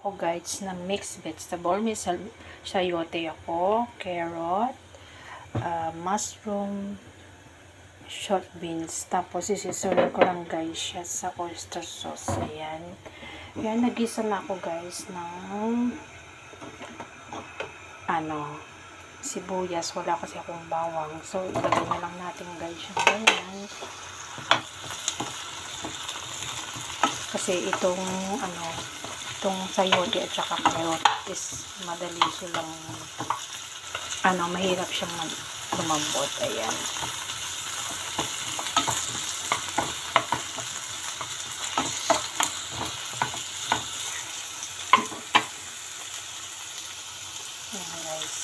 ako guys na mixed vegetable. May sayote ako, carrot, mushroom, short beans. Tapos isisunod ko lang guys siya sa oyster sauce. Ayan. Ayan, nagisa na ako guys ng sibuyas. Wala kasi akong bawang. So, ilagay na lang natin guys yung ganyan. Kasi itong sayote at saka carrot is madali silang mahirap siyang lumambot. Ayan. Ayan guys.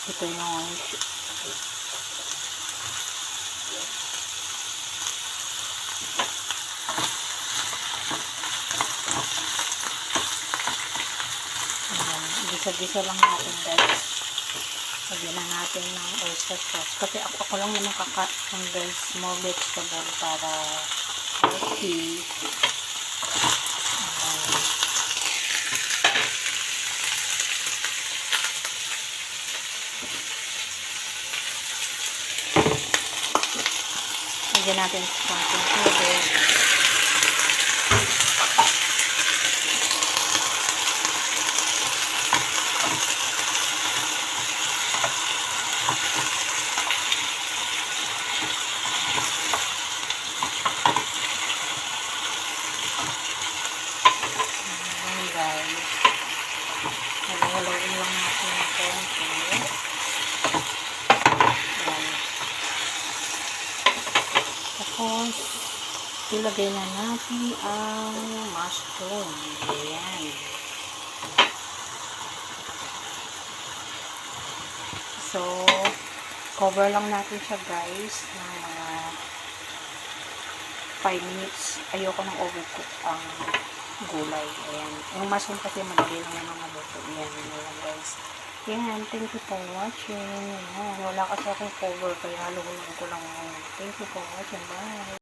Ito yung gisa-gisa lang natin guys. Lagyan na natin ng oyster sauce. Kasi ako lang naman kakain guys more vegetable para healthy. Lagyan natin sa konting tubig. Ayan guys. Halo-haloin lang natin ng konti. Tapos, ilagay na natin ang mushroom. Ayan. So, cover lang natin siya guys ng mga 5 minutes. Ayoko nang overcook ang gulay. Ayan. Yung mushroom kasi madali lang naman maluto. Ayan. Ayan guys. Ayan. Thank you for watching. Ayan. Wala kasi akong cover kaya haluhin ko lang. Thank you for watching. Bye.